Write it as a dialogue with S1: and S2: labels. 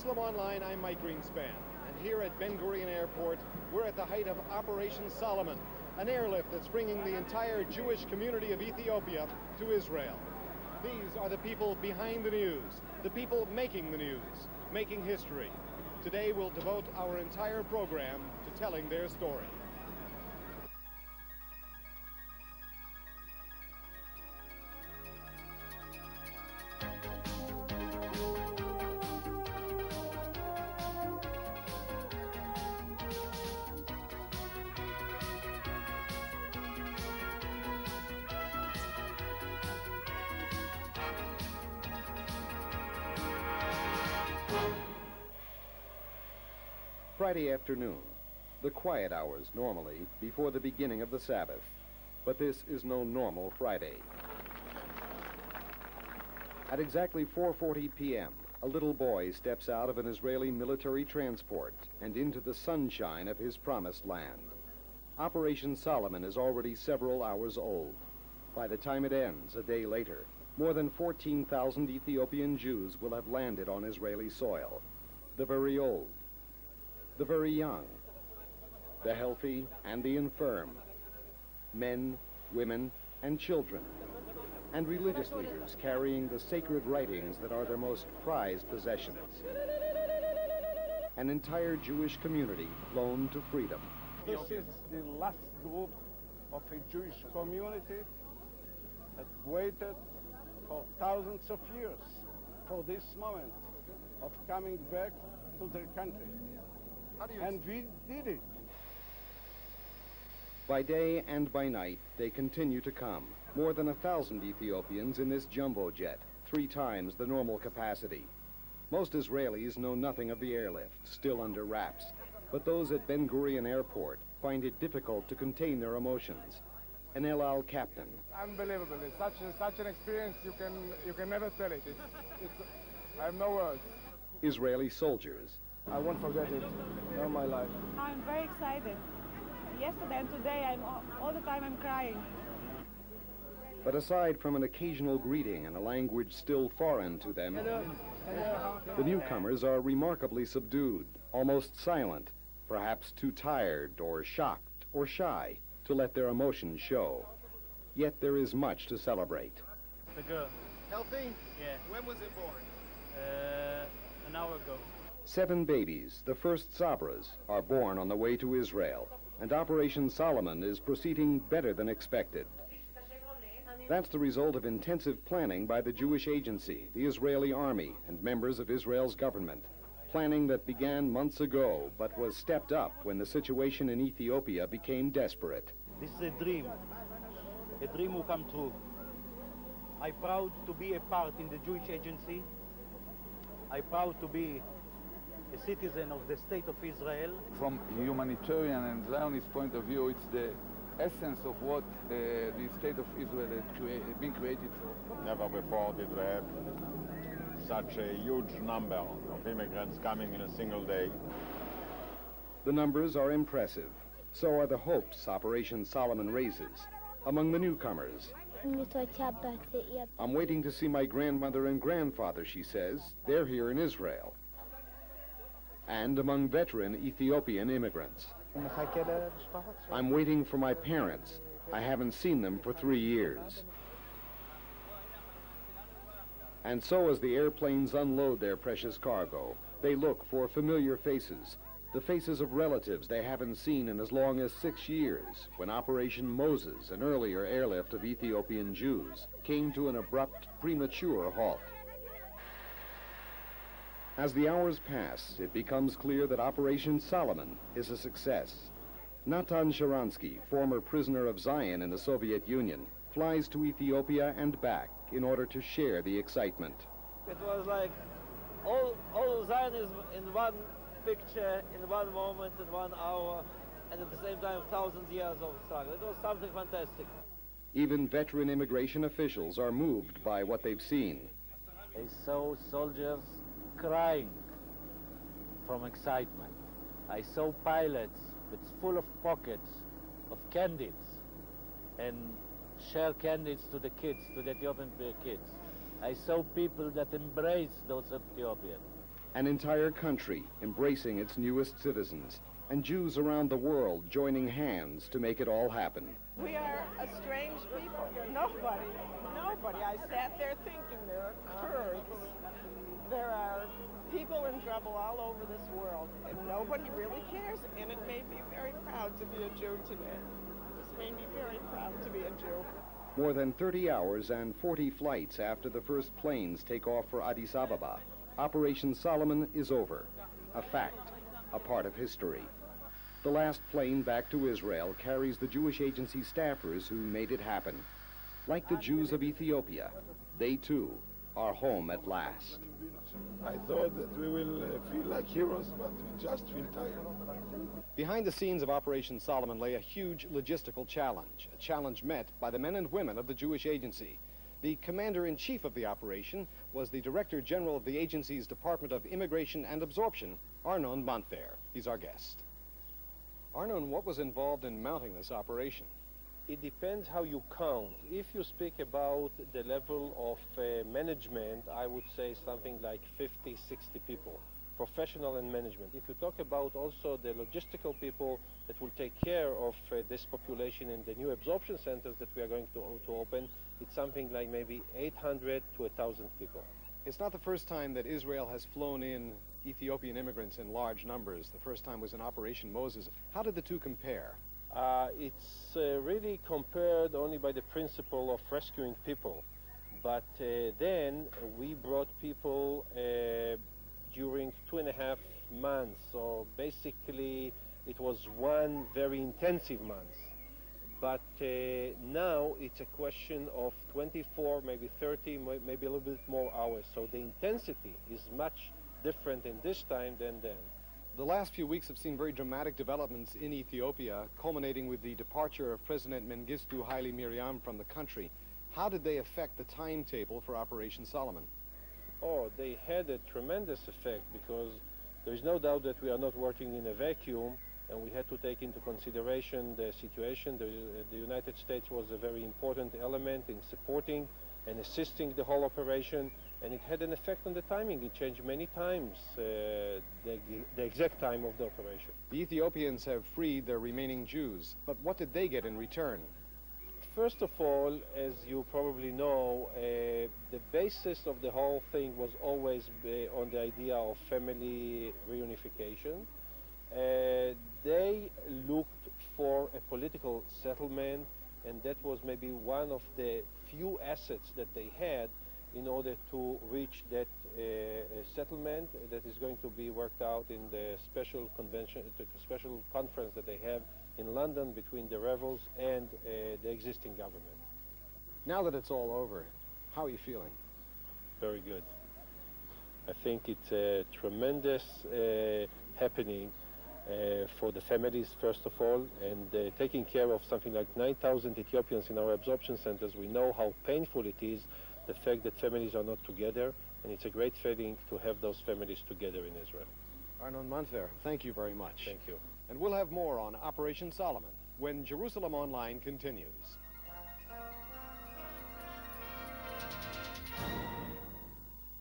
S1: Jerusalem Online, I'm Mike Greenspan, and here at Ben Gurion Airport, we're at the height of Operation Solomon, an airlift that's bringing the entire Jewish community of Ethiopia to Israel. These are the people behind the news, the people making the news, making history. Today we'll devote our entire program to telling their story. Friday afternoon, the quiet hours normally before the beginning of the Sabbath. But this is no normal Friday. At exactly 4:40 p.m., a little boy steps out of an Israeli military transport and into the sunshine of his promised land. Operation Solomon is already several hours old. By the time it ends, a day later, more than 14,000 Ethiopian Jews will have landed on Israeli soil. The very old, the very young, the healthy and the infirm, men, women, and children, and religious leaders carrying the sacred writings that are their most prized possessions. An entire Jewish community flown to freedom.
S2: This is the last group of a Jewish community that waited for thousands of years for this moment of coming back to their country. And we did it.
S1: By day and by night, they continue to come. More than 1,000 Ethiopians in this jumbo jet, 3 times the normal capacity. Most Israelis know nothing of the airlift, still under wraps. But those at Ben Gurion Airport find it difficult to contain their emotions. An El Al captain.
S3: Unbelievable. It's such an experience you can never tell it. I have no words.
S1: Israeli soldiers.
S3: I won't forget it all my life.
S4: I'm very excited. Yesterday and today, all the time I'm crying.
S1: But aside from an occasional greeting in a language still foreign to them, the newcomers are remarkably subdued, almost silent, perhaps too tired or shocked or shy to let their emotions show. Yet there is much to celebrate.
S5: The girl.
S1: Healthy?
S5: Yeah.
S1: When was it born?
S5: An hour ago.
S1: 7 babies, the first Sabras, are born on the way to Israel, and Operation Solomon is proceeding better than expected. That's the result of intensive planning by the Jewish agency, the Israeli army, and members of Israel's government. Planning that began months ago, but was stepped up when the situation in Ethiopia became desperate.
S5: This is a dream will come true. I'm proud to be a part in the Jewish agency. I'm proud to be a citizen of the state of Israel.
S6: From humanitarian and Zionist point of view, it's the essence of what the state of Israel has been created for.
S7: Never before did we have such a huge number of immigrants coming in a single day.
S1: The numbers are impressive. So are the hopes Operation Solomon raises among the newcomers. I'm waiting to see my grandmother and grandfather, she says. They're here in Israel. And among veteran Ethiopian immigrants. I'm waiting for my parents. I haven't seen them for 3 years. And so as the airplanes unload their precious cargo, they look for familiar faces, the faces of relatives they haven't seen in as long as 6 years, when Operation Moses, an earlier airlift of Ethiopian Jews, came to an abrupt, premature halt. As the hours pass, it becomes clear that Operation Solomon is a success. Natan Sharansky, former prisoner of Zion in the Soviet Union, flies to Ethiopia and back in order to share the excitement.
S5: It was like all Zionism in one picture, in one moment, in 1 hour, and at the same time 1,000 years of struggle. It was something fantastic.
S1: Even veteran immigration officials are moved by what they've seen.
S5: I saw soldiers crying from excitement. I saw pilots with full of pockets of candies and share candies to the kids, to the Ethiopian kids. I saw people that embraced those Ethiopians.
S1: An entire country embracing its newest citizens, and Jews around the world joining hands to make it all happen.
S8: We are a strange people. Nobody. I sat there thinking there are Kurds, there are people in trouble all over this world, and nobody really cares, and it made me very proud to be a Jew today. It made me very proud to be a Jew.
S1: More than 30 hours and 40 flights after the first planes take off for Addis Ababa, Operation Solomon is over. A fact, a part of history. The last plane back to Israel carries the Jewish agency staffers who made it happen. Like the Jews of Ethiopia, they too are home at last.
S9: I thought that we will feel like heroes, but we just feel tired.
S1: Behind the scenes of Operation Solomon lay a huge logistical challenge, a challenge met by the men and women of the Jewish agency. The commander-in-chief of the operation was the Director General of the agency's Department of Immigration and Absorption, Arnon. He's our guest. Arnon, what was involved in mounting this operation?
S10: It depends how you count. If you speak about the level of management, I would say something like 50, 60 people, professional and management. If you talk about also the logistical people that will take care of this population in the new absorption centers that we are going to open, it's something like maybe 800 to 1,000 people.
S1: It's not the first time that Israel has flown in Ethiopian immigrants in large numbers. The first time was in Operation Moses. How did the two compare?
S10: It's really compared only by the principle of rescuing people. But then we brought people during 2.5 months. So basically it was one very intensive month. But now it's a question of 24, maybe 30, maybe a little bit more hours. So the intensity is much different in this time than then.
S1: The last few weeks have seen very dramatic developments in Ethiopia, culminating with the departure of President Mengistu Haile Mariam from the country. How did they affect the timetable for Operation Solomon?
S10: Oh, they had a tremendous effect, because there is no doubt that we are not working in a vacuum, and we had to take into consideration the situation. The United States was a very important element in supporting and assisting the whole operation, and it had an effect on the timing. It changed many times the exact time of the operation.
S1: The Ethiopians have freed their remaining Jews, but what did they get in return?
S10: First of all, as you probably know, the basis of the whole thing was always on the idea of family reunification. They looked for a political settlement, and that was maybe one of the few assets that they had in order to reach that settlement that is going to be worked out in the special convention, the special conference that they have in London between the rebels and the existing government.
S1: Now that it's all over, how are you feeling?
S10: Very good. I think it's a tremendous happening for the families, first of all, and taking care of something like 9,000 Ethiopians in our absorption centers. We know how painful it is, the fact that families are not together, and it's a great feeling to have those families together in Israel.
S1: Arnon, thank you very much.
S10: Thank you.
S1: And we'll have more on Operation Solomon when Jerusalem Online continues.